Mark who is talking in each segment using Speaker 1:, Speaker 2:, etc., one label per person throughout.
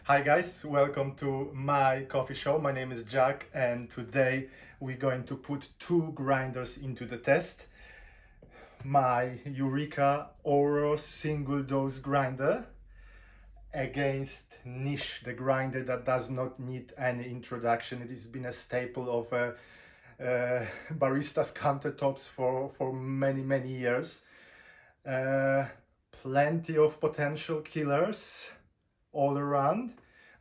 Speaker 1: Hi guys, welcome to my coffee show. My name is Jack and today we're going to put two grinders into the test. My Eureka Oro single dose grinder against Niche, the grinder that does not need any introduction. It has been a staple of baristas' countertops for many years. Plenty of potential killers all around.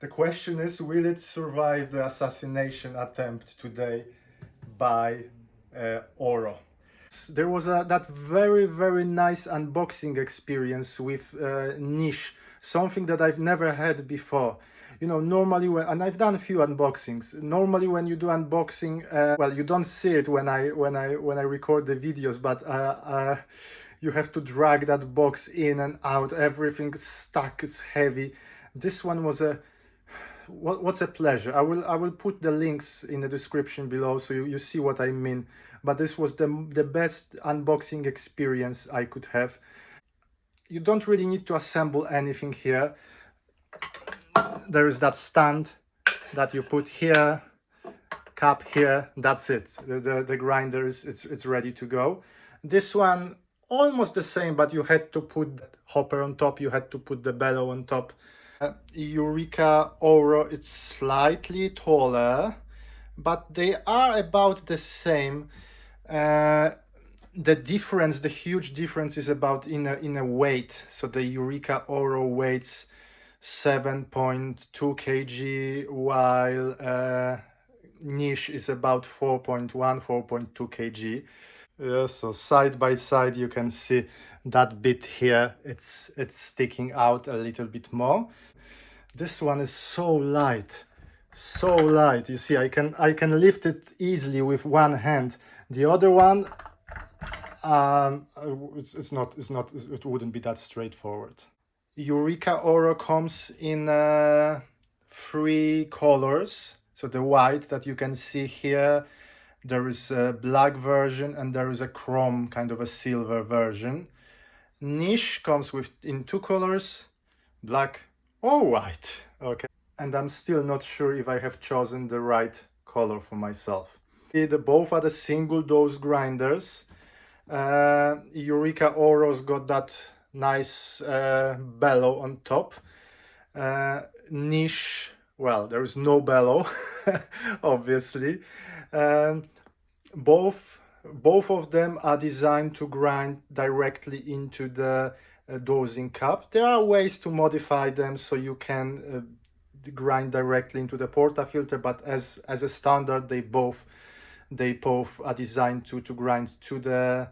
Speaker 1: The question is, will it survive the assassination attempt today by Oro? There was that very nice unboxing experience with Niche, something that I've never had before. You know, normally and I've done a few unboxings. Normally, when you do unboxing, well, you don't see it when I record the videos, but you have to drag that box in and out. Everything's stuck. It's heavy. This one was what's a pleasure. I will put the links in the description below so you see what I mean. But this was the best unboxing experience I could have. You don't really need to assemble anything here. There is that stand that you put here, cup here, that's it. The grinder it's ready to go. This one almost the same, but you had to put that hopper on top, you had to put the bellow on top. Eureka Oro, it's slightly taller, but they are about the same. The difference, the huge difference is about in a weight. So the Eureka Oro weighs 7.2 kg, while Niche is about 4.2 kg. Yeah, so side by side you can see that bit here, it's sticking out a little bit more. This one is so light, so light. You see, I can lift it easily with one hand. The other one, it wouldn't be that straightforward. Eureka Oro comes in 3 colors. So the white that you can see here, there is a black version and there is a chrome, kind of a silver version. Niche comes in 2 colors, black or white. Okay, and I'm still not sure if I have chosen the right color for myself. Both are the single dose grinders. Eureka Oro's got that nice bellow on top. Niche, well, there is no bellow, obviously. Both of them are designed to grind directly into the dosing cup. There are ways to modify them so you can grind directly into the portafilter, but as a standard, they both are designed to grind to the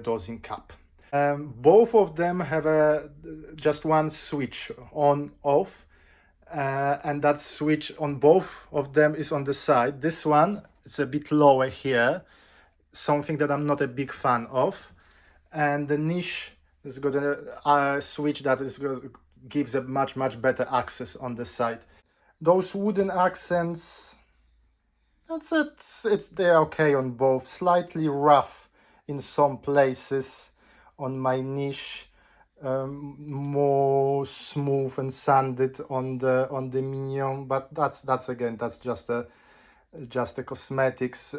Speaker 1: dosing cup. Both of them have just one switch on off, and that switch on both of them is on the side. This one is a bit lower here, something that I'm not a big fan of, and the Niche has got a switch that gives a much better access on the side. Those wooden accents, they're okay on both. Slightly rough in some places on my Niche, more smooth and sanded on the Minion, but that's just a cosmetics.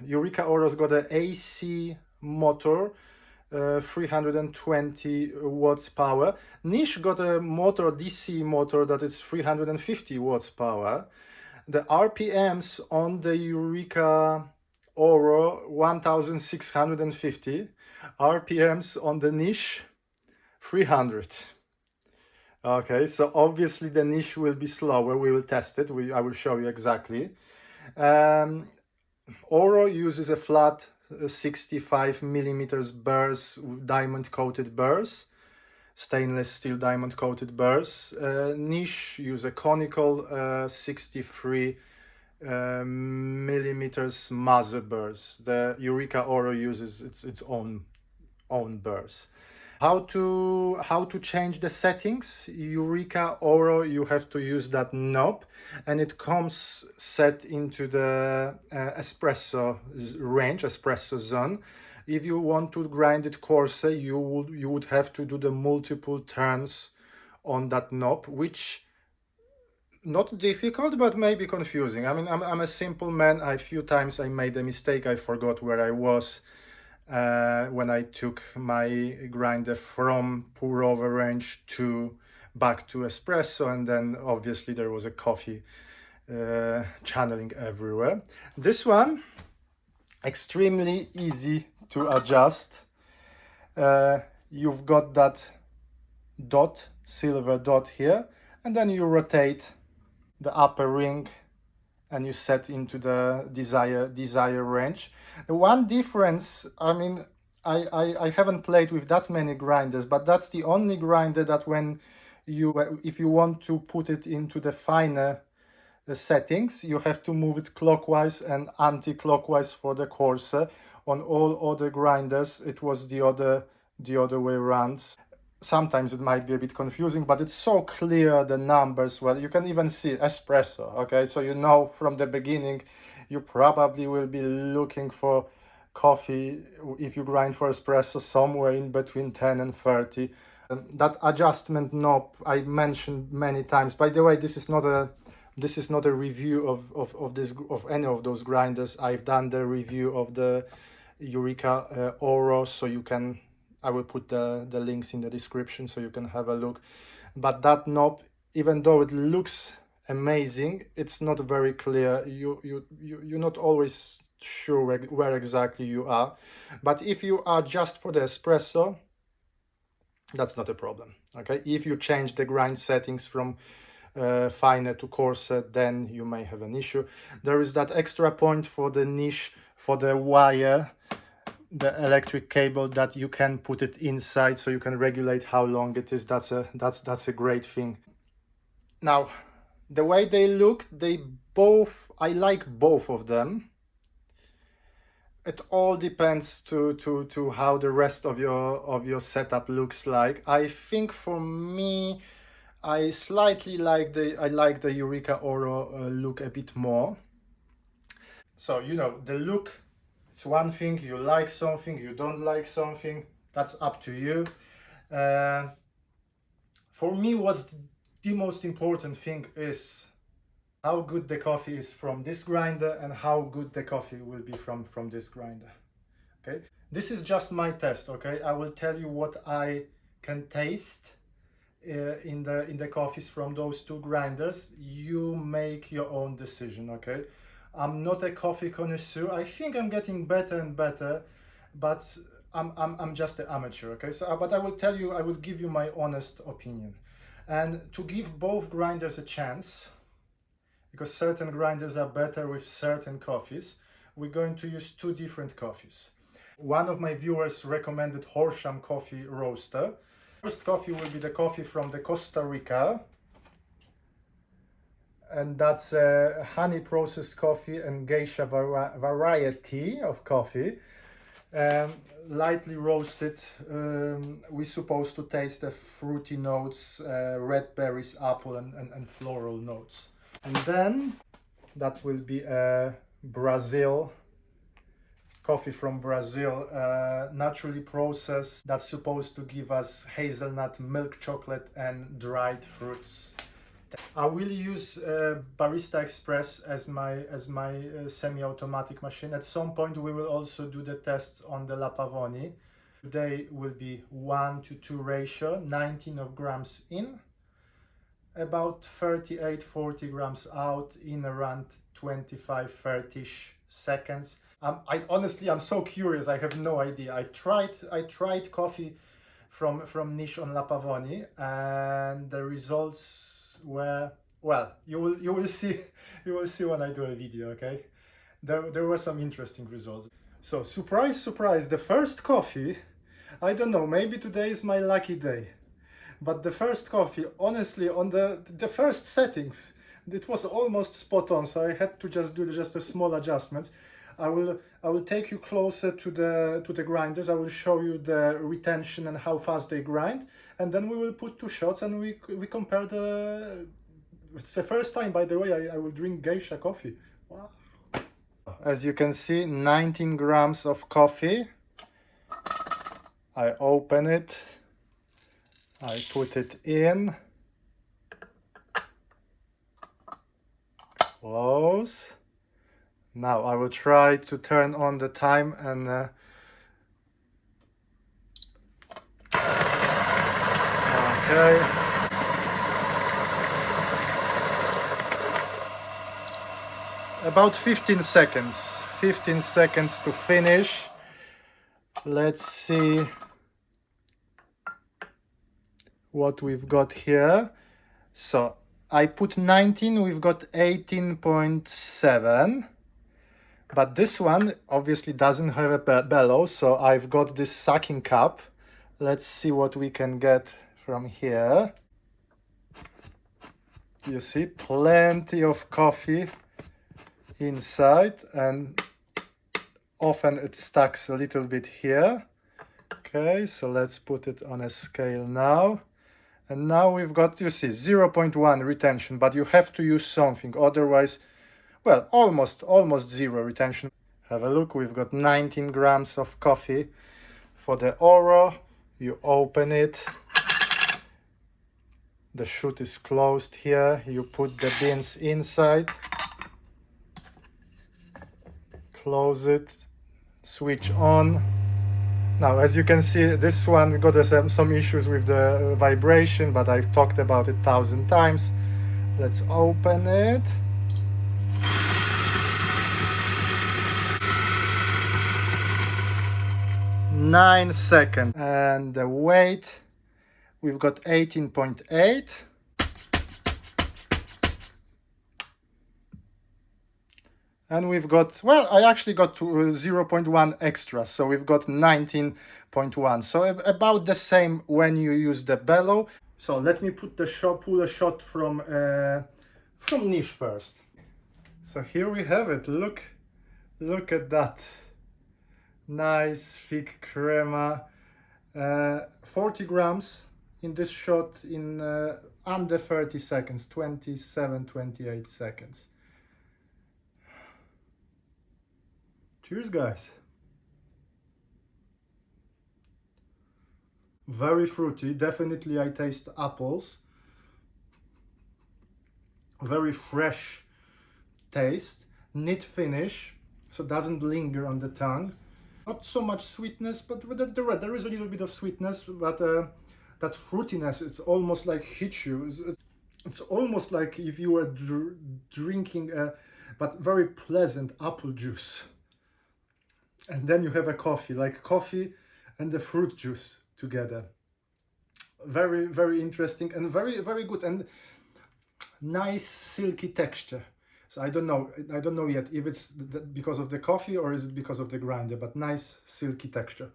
Speaker 1: Eureka Oro's got an AC motor, 320 watts power. Niche got a DC motor that is 350 watts power. The RPMs on the Eureka Oro 1650, RPMs on the Niche 300. Okay, so obviously the Niche will be slower. We will test it. I will show you exactly. Oro uses a flat 65 millimeters burrs, diamond coated burrs, stainless steel diamond coated burrs. Niche use a conical 63 millimeters Maze burrs. The Eureka Oro uses its own burrs. How to change the settings? Eureka Oro, you have to use that knob, and it comes set into the espresso range, espresso zone. If you want to grind it coarser, you would have to do the multiple turns on that knob, which not difficult, but maybe confusing. I mean, I'm a simple man. A few times I made a mistake. I forgot where I was when I took my grinder from pour over range to back to espresso, and then obviously there was a coffee channeling everywhere. This one, extremely easy to adjust. You've got that dot, silver dot here, and then you rotate the upper ring and you set into the desire range. The one difference, I mean, I haven't played with that many grinders, but that's the only grinder that when you, if you want to put it into the finer settings, you have to move it clockwise and anti-clockwise for the coarser. On all other grinders, it was the other way around. Sometimes it might be a bit confusing, but it's so clear, the numbers. Well, you can even see espresso, okay? So you know from the beginning, you probably will be looking for coffee, if you grind for espresso, somewhere in between 10 and 30. That adjustment knob I mentioned many times. By the way, this is not a review of any of those grinders. I've done the review of the Eureka Oro, so you can, I will put the links in the description so you can have a look. But that knob, even though it looks amazing, it's not very clear. You're not always sure where exactly you are. But if you are just for the espresso, that's not a problem. Okay, if you change the grind settings from finer to coarser, then you may have an issue. There is that extra point for the niche, for the wire, the electric cable, that you can put it inside so you can regulate how long it is. That's a great thing. Now, the way they look, I like both of them. It all depends to how the rest of your setup looks like. I think for me, I slightly like the Eureka Oro look a bit more. So, you know, the look, it's one thing. You like something, you don't like something, that's up to you. For me, what's the most important thing is how good the coffee is from this grinder and how good the coffee will be from this grinder. Okay, this is just my test. Okay, I will tell you what I can taste in the coffees from those two grinders. You make your own decision. Okay, I'm not a coffee connoisseur. I think I'm getting better and better, but I'm just an amateur. Okay, so but I will tell you, I will give you my honest opinion, and to give both grinders a chance, because certain grinders are better with certain coffees, we're going to use two different coffees. One of my viewers recommended Horsham coffee roaster. First coffee will be the coffee from the Costa Rica, and that's a honey processed coffee and geisha variety of coffee, lightly roasted. We're supposed to taste the fruity notes, red berries, apple, and floral notes. And then that will be a Brazil coffee from Brazil, naturally processed. That's supposed to give us hazelnut, milk chocolate, and dried fruits. I will use Barista Express as my semi-automatic machine. At some point we will also do the tests on the La Pavoni. Today will be 1:2 ratio, 19 of grams in, about 38-40 grams out in around 25-30 seconds. I honestly, I'm so curious. I have no idea. I tried coffee from niche on La Pavoni, and the results were, well, you will see when I do a video. Okay, there were some interesting results. So surprise, surprise, the first coffee, I don't know, maybe today is my lucky day, but the first coffee, honestly, on the first settings, it was almost spot on. So I had to just do just a small adjustments. I will take you closer to the grinders. I will show you the retention and how fast they grind, and then we will put two shots and we compare the. It's the first time, by the way, I will drink geisha coffee. Wow. As you can see, 19 grams of coffee. I open it. I put it in. Close. Now I will try to turn on the time and okay. About 15 seconds. 15 seconds to finish. Let's see what we've got here. So I put 19, we've got 18.7. But this one obviously doesn't have a bellow, so I've got this sucking cup. Let's see what we can get from here. You see, plenty of coffee inside, and often it stacks a little bit here. Okay, so let's put it on a scale now. And now we've got, you see, 0.1 retention, but you have to use something, otherwise, well, almost zero retention. Have a look, we've got 19 grams of coffee for the Oro. You open it. The chute is closed here. You put the beans inside. Close it. Switch on. Now, as you can see, this one got some issues with the vibration, but I've talked about it 1,000 times. Let's open it. Nine seconds. And the weight, we've got 18.8. And we've got, well, I actually got to 0.1 extra, so we've got 19.1. So about the same when you use the bellow. So let me pull a shot from niche first. So here we have it. Look at that. Nice thick crema. 40 grams in this shot in under 30 seconds, 27, 28 seconds. Cheers, guys. Very fruity. Definitely I taste apples. Very fresh taste. Neat finish. So doesn't linger on the tongue. Not so much sweetness, but there is a little bit of sweetness, but that fruitiness, it's almost like hits you. It's almost like if you were drinking but very pleasant apple juice. And then you have a coffee, like coffee and the fruit juice together. Very, very interesting and very, very good and nice silky texture. So I don't know yet if it's because of the coffee or is it because of the grinder, but nice silky texture.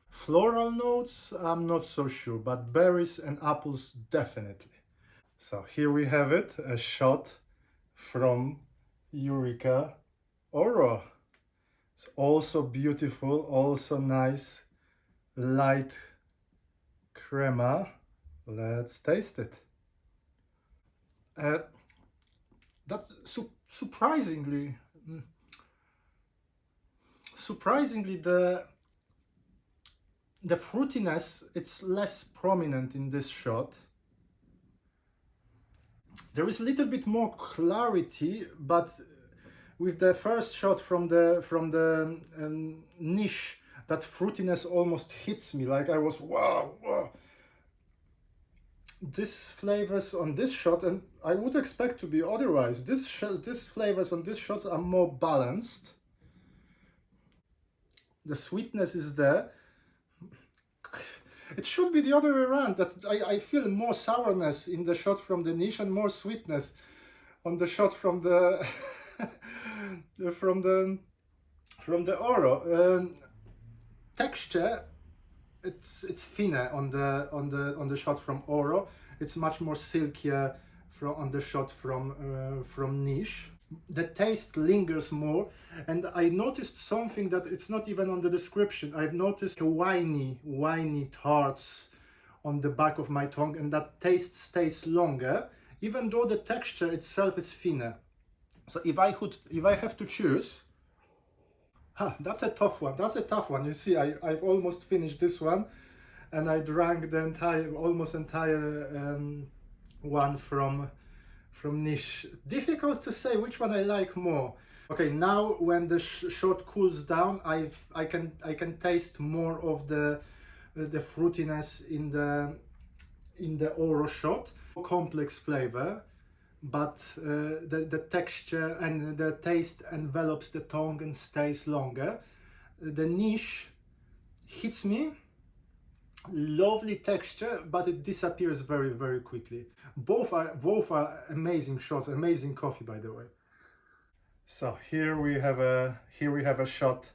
Speaker 1: Floral notes, I'm not so sure, but berries and apples definitely. So here we have it, a shot from Eureka Oro. It's also beautiful, also nice, light crema. Let's taste it. That's surprisingly the fruitiness, it's less prominent in this shot. There is a little bit more clarity, but with the first shot from the niche, that fruitiness almost hits me, like I was wow. This flavors on this shot, and I would expect to be otherwise. This flavors on this shot are more balanced. The sweetness is there. It should be the other way around. That I feel more sourness in the shot from the niche and more sweetness on the shot from the from the Oro. Texture, it's thinner on the shot from Oro. It's much more silkier on the shot from niche. The taste lingers more, and I noticed something that it's not even on the description. I've noticed winey tarts on the back of my tongue, and that taste stays longer, even though the texture itself is thinner. So if I have to choose, that's a tough one. You see, I've almost finished this one, and I drank the almost entire one from from Niche. Difficult to say which one I like more. Okay, now when the shot cools down, I can taste more of the fruitiness in the Oro shot. Complex flavor, but the texture and the taste envelops the tongue and stays longer. The Niche hits me. Lovely texture, but it disappears very, very quickly. Both are amazing shots, amazing coffee, by the way. So here we have a shot,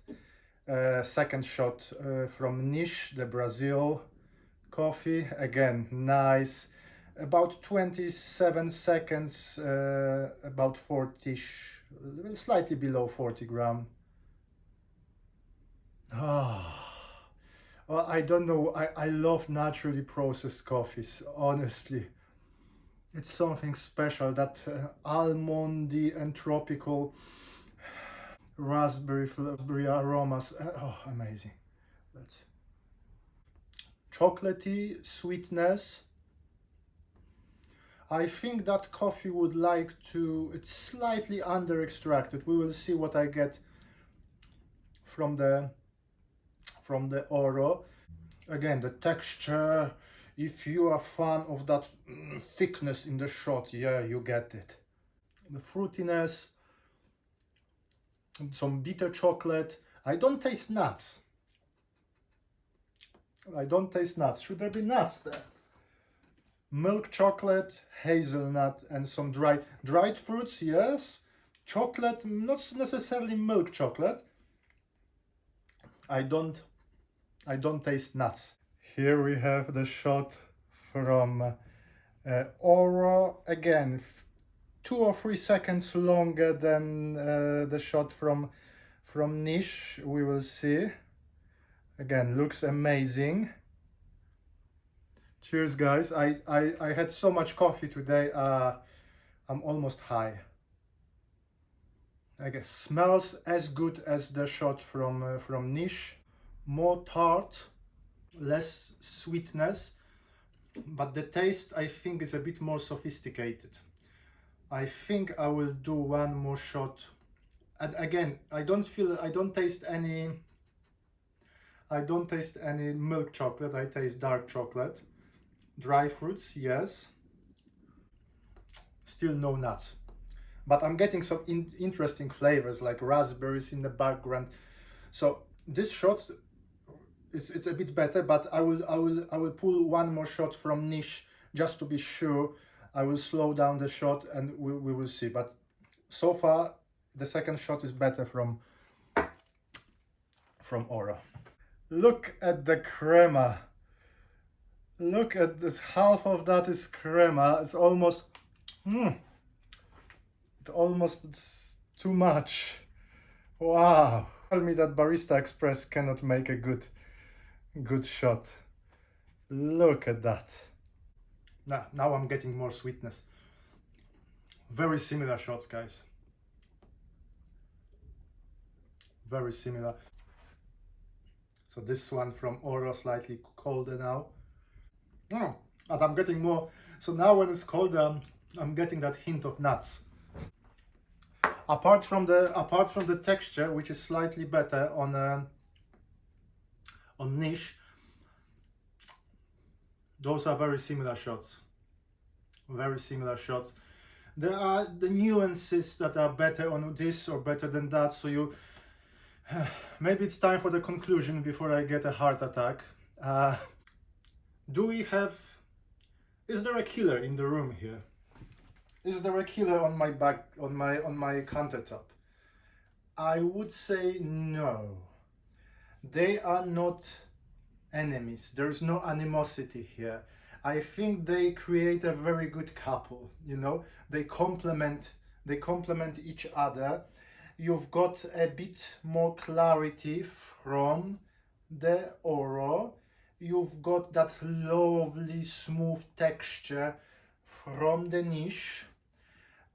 Speaker 1: second shot from Niche, the Brazil coffee. Again, nice, about 27 seconds, about 40, slightly below 40 gram. Well, I don't know. I love naturally processed coffees, honestly. It's something special, that almondy and tropical raspberry aromas. Oh, amazing. That's chocolatey sweetness. I think that coffee would like to, it's slightly under extracted. We will see what I get from the Oro. Again, the texture, if you are a fan of that thickness in the shot, yeah, you get it. The fruitiness, some bitter chocolate. I don't taste nuts. I don't taste nuts. Should there be nuts there? Milk chocolate, hazelnut, and some dried fruits, yes. Chocolate, not necessarily milk chocolate. I don't taste nuts. Here we have the shot from Oro. Again, 2 or 3 seconds longer than the shot from Niche. We will see. Again, looks amazing. Cheers, guys. I had so much coffee today. I'm almost high. I guess smells as good as the shot from Niche. More tart, less sweetness, but the taste, I think, is a bit more sophisticated. I think I will do one more shot. And again, I don't taste any milk chocolate. I taste dark chocolate. Dry fruits, yes. Still no nuts. But I'm getting some interesting flavors like raspberries in the background. So this shot, it's a bit better, but I will pull one more shot from Niche just to be sure. I will slow down the shot and we will see. But so far, the second shot is better from Oro. Look at the crema. Look at this. Half of that is crema. It's almost, it's too much. Wow. Tell me that Barista Express cannot make a good shot. Look at that. Now I'm getting more sweetness. Very similar shots, guys. Very similar. So this one from Oro, slightly colder now. And I'm getting more. So now when it's colder, I'm getting that hint of nuts. Apart from the texture, which is slightly better on Niche, those are very similar shots. Very similar shots. There are the nuances that are better on this or better than that. So you maybe it's time for the conclusion before I get a heart attack. Is there a killer in the room here? Is there a killer on my countertop? I would say no. They are not enemies. There's no animosity here. I think they create a very good couple, you know? They complement each other. You've got a bit more clarity from the Oro. You've got that lovely smooth texture from the Niche.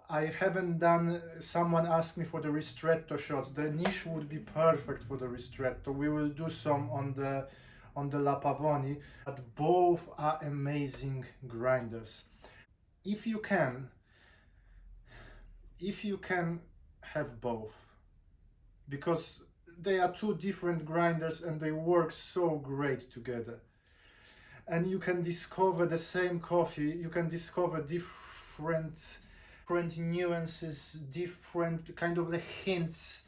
Speaker 1: I haven't done, someone asked me for the ristretto shots. The Niche would be perfect for the ristretto. We will do some on the La Pavoni, but both are amazing grinders. If you can, if you can have both, because they are two different grinders and they work so great together. And you can discover the same coffee, you can discover different nuances, different kind of the hints,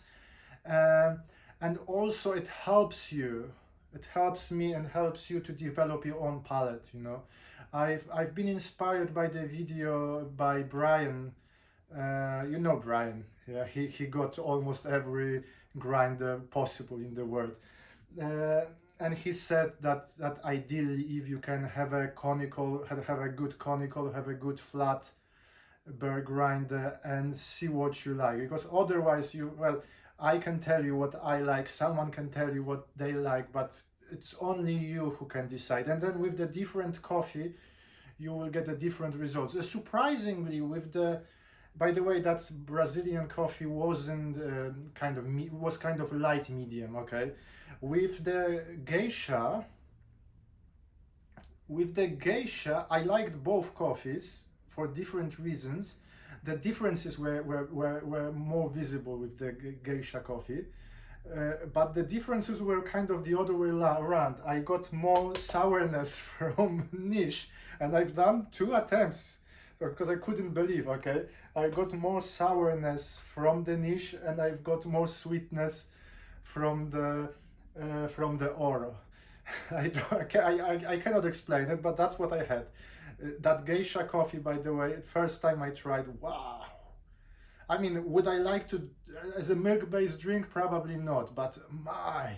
Speaker 1: um, and also it helps you, it helps me and helps you to develop your own palate, you know. I've been inspired by the video by Brian. You know Brian, yeah, he got almost every grinder possible in the world. uh, and he said that ideally, if you can have a conical, have a good conical, have a good flat burr grinder, and see what you like, because otherwise you, well, I can tell you what I like, someone can tell you what they like, but it's only you who can decide. And then with the different coffee you will get a different results. Surprisingly, with the, by the way, that Brazilian coffee wasn't was kind of light medium, okay? With the geisha, I liked both coffees for different reasons. The differences were more visible with the geisha coffee. But the differences were kind of the other way around. I got more sourness from niche, and I've done 2 attempts because I couldn't believe. Okay, I got more sourness from the niche, and I've got more sweetness from the Oro. I cannot explain it, but that's what I had. That geisha coffee, by the way, first time I tried, wow. I mean, would I like to, as a milk-based drink? Probably not. But my,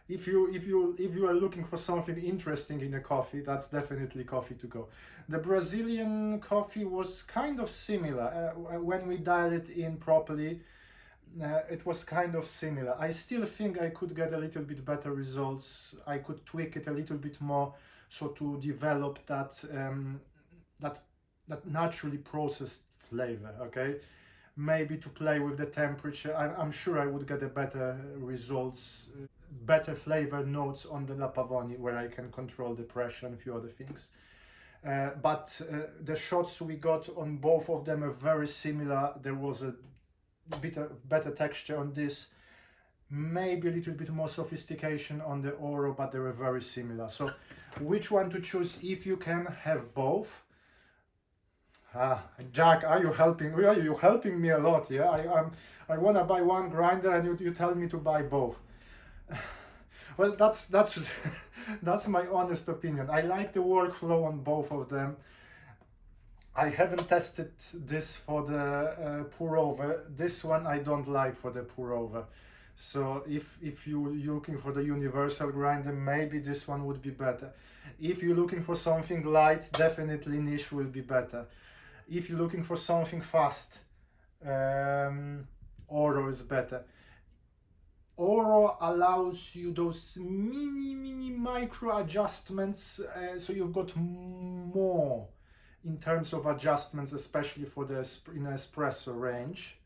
Speaker 1: if you are looking for something interesting in a coffee, that's definitely coffee to go. The Brazilian coffee was kind of similar. When we dial it in properly, it was kind of similar. I still think I could get a little bit better results. I could tweak it a little bit more, so to develop that naturally processed flavor. Okay, maybe to play with the temperature. I'm sure I would get a better results, better flavor notes on the La Pavoni, where I can control the pressure and a few other things. But the shots we got on both of them are very similar. There was a bit of better texture on this, maybe a little bit more sophistication on the Oro, but they were very similar. So which one to choose if you can have both? Jack, are you helping? Are you helping me a lot? Yeah, I wanna buy one grinder, and you tell me to buy both. Well, that's that's my honest opinion. I like the workflow on both of them. I haven't tested this for the pour over. This one I don't like for the pour over. So if you're looking for the universal grinder, maybe this one would be better. If you're looking for something light, definitely niche will be better. If you're looking for something fast, Oro is better. Oro allows you those mini micro adjustments, so you've got more in terms of adjustments, especially for the in espresso range,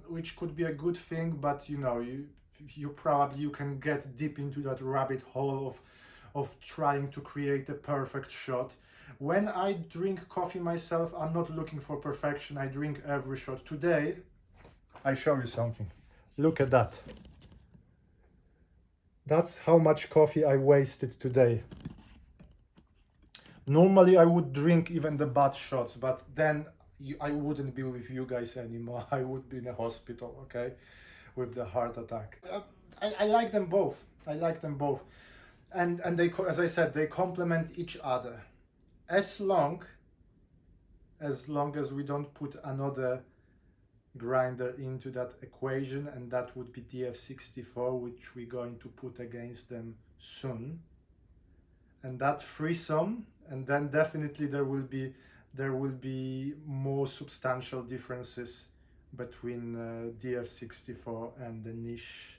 Speaker 1: which could be a good thing. But you know, you probably you can get deep into that rabbit hole of trying to create a perfect shot. When I drink coffee myself, I'm not looking for perfection. I drink every shot. Today, I show you something. Look at that. That's how much coffee I wasted today. Normally I would drink even the bad shots, but then I wouldn't be with you guys anymore. I would be in a hospital, okay, with the heart attack. I like them both. I like them both. And they, as I said, they complement each other. As long as we don't put another grinder into that equation, and that would be DF64, which we're going to put against them soon. And that threesome, and then definitely there will be more substantial differences between DF64 and the niche.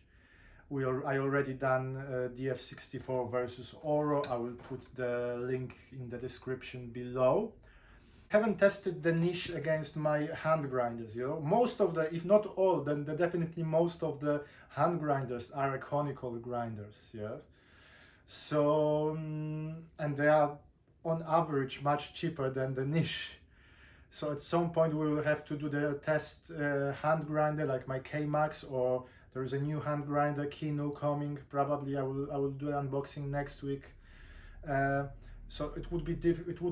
Speaker 1: I already done DF64 versus Oro. I will put the link in the description below. Haven't tested the niche against my hand grinders. You know, most of the, if not all, then definitely most of the hand grinders are conical grinders. Yeah. So and they are on average much cheaper than the niche. So at some point we will have to do the test hand grinder like my K-Max, or there is a new hand grinder Kino coming. Probably I will do an unboxing next week. So it would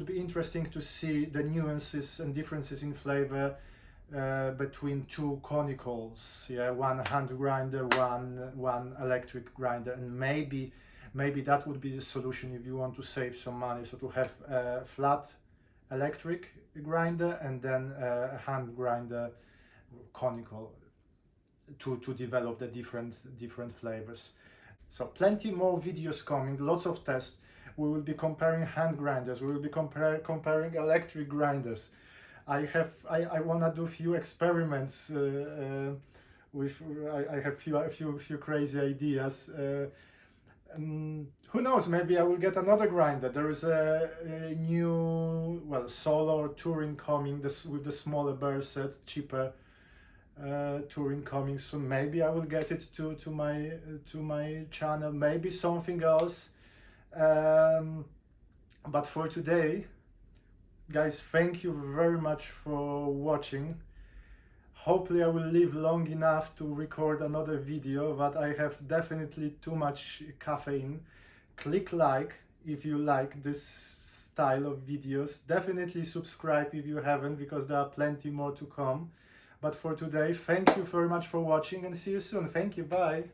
Speaker 1: be interesting to see the nuances and differences in flavor between two conicals. Yeah, one hand grinder, one electric grinder, and maybe that would be the solution if you want to save some money. So to have a flat electric grinder and then a hand grinder conical to develop the different flavors. So plenty more videos coming, lots of tests. We will be comparing hand grinders, we will be comparing electric grinders. I want to do a few experiments with, I have few crazy ideas. Who knows, maybe I will get another grinder. There is a new, well, solar touring coming with the smaller burst set, cheaper touring coming soon. Maybe I will get it to my channel, maybe something else. But for today, guys, thank you very much for watching. Hopefully I will live long enough to record another video, but I have definitely too much caffeine. Click like if you like this style of videos. Definitely subscribe if you haven't, because there are plenty more to come. But for today, thank you very much for watching and see you soon. Thank you, bye.